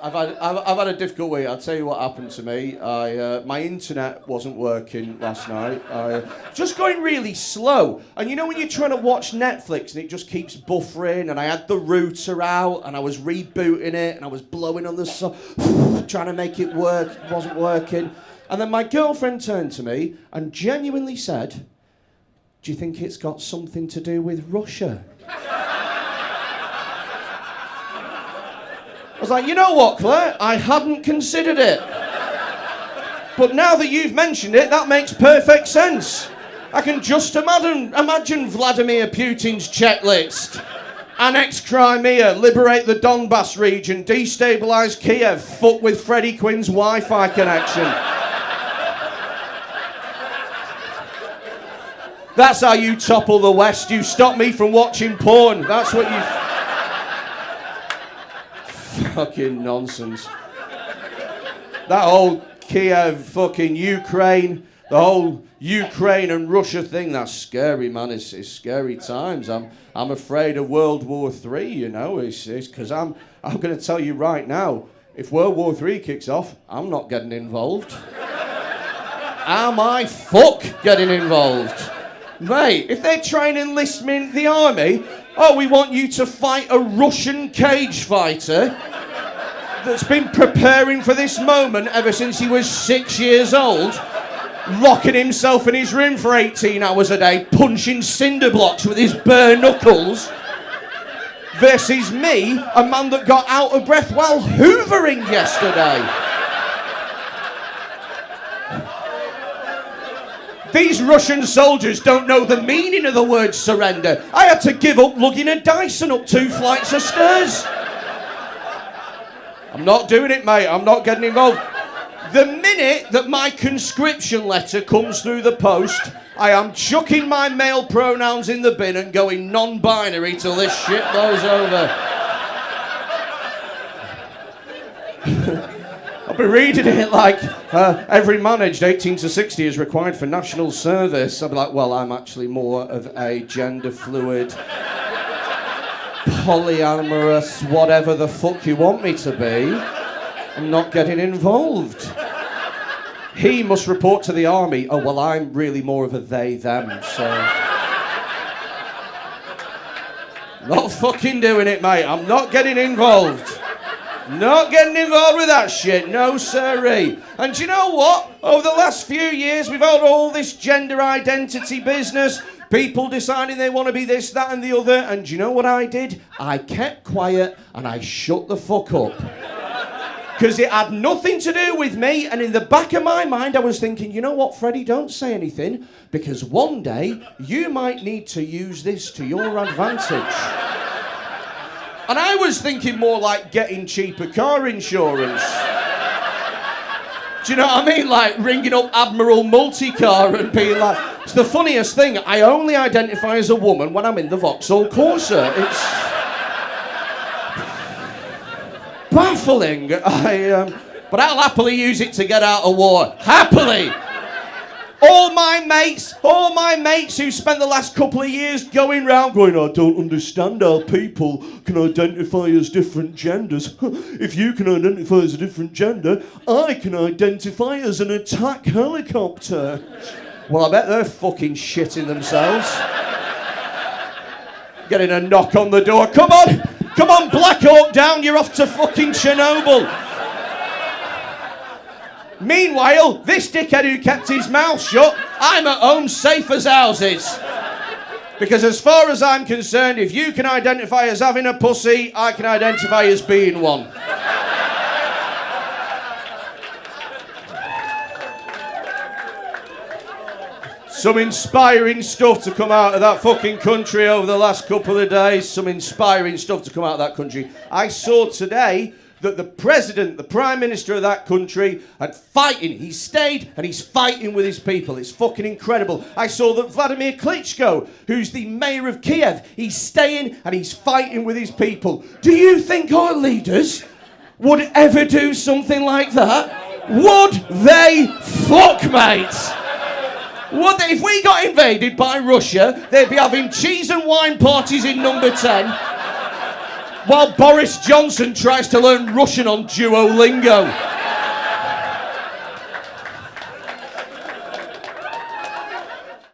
I've had a difficult week. I'll tell you what happened to me. My internet wasn't working last night. Just going really slow. And you know when you're trying to watch Netflix and it just keeps buffering, and I had the router out and I was rebooting it and I was blowing on the trying to make it work. It wasn't working. And then my girlfriend turned to me and genuinely said, "Do you think it's got something to do with Russia?" I was like, you know what, Claire? I hadn't considered it. But now that you've mentioned it, that makes perfect sense. I can just imagine Vladimir Putin's checklist. Annex Crimea, liberate the Donbass region, destabilise Kiev, fuck with Freddie Quinn's Wi-Fi connection. That's how you topple the West. You stop me from watching porn. That's what you... Fucking nonsense. That whole Kiev, fucking Ukraine, the whole Ukraine and Russia thing, that's scary, man. It's scary times. I'm afraid of World War III, you know. It's because I'm going to tell you right now, if World War III kicks off, I'm not getting involved. Am I fuck getting involved? Mate, if they try and enlist me in the army, oh, we want you to fight a Russian cage fighter that's been preparing for this moment ever since he was 6 years old, locking himself in his room for 18 hours a day, punching cinder blocks with his bare knuckles, versus me, a man that got out of breath while hoovering yesterday. These Russian soldiers don't know the meaning of the word surrender. I had to give up lugging a Dyson up 2 flights of stairs. I'm not doing it, mate. I'm not getting involved. The minute that my conscription letter comes through the post, I am chucking my male pronouns in the bin and going non-binary till this shit blows over. I'll be reading it like every man aged 18 to 60 is required for national service. I'll be like, well, I'm actually more of a gender fluid, polyamorous, whatever the fuck you want me to be. I'm not getting involved. He must report to the army. Oh, well, I'm really more of a they, them, so... Not fucking doing it, mate. I'm not getting involved. Not getting involved with that shit, no sirree. And do you know what? Over the last few years, we've had all this gender identity business, people deciding they want to be this, that and the other, and do you know what I did? I kept quiet and I shut the fuck up. Because it had nothing to do with me, and in the back of my mind I was thinking, you know what, Freddie, don't say anything, because one day you might need to use this to your advantage. And I was thinking more like getting cheaper car insurance. Do you know what I mean? Like ringing up Admiral Multicar and being like... It's the funniest thing. I only identify as a woman when I'm in the Vauxhall Corsa. It's... baffling. But I'll happily use it to get out of war. Happily! All my mates who spent the last couple of years going round going, I don't understand how people can identify as different genders. If you can identify as a different gender, I can identify as an attack helicopter. Well, I bet they're fucking shitting themselves. Getting a knock on the door. Come on, Black Hawk down, you're off to fucking Chernobyl. Meanwhile, this dickhead who kept his mouth shut, I'm at home safe as houses. Because as far as I'm concerned, if you can identify as having a pussy, I can identify as being one. Some inspiring stuff to come out of that fucking country over the last couple of days. Some inspiring stuff to come out of that country. I saw today that the president, the prime minister of that country, had fighting. He stayed and he's fighting with his people. It's fucking incredible. I saw that Vladimir Klitschko, who's the mayor of Kiev, he's staying and he's fighting with his people. Do you think our leaders would ever do something like that? Would they fuck, mate? Would they? If we got invaded by Russia, they'd be having cheese and wine parties in number 10. while Boris Johnson tries to learn Russian on Duolingo.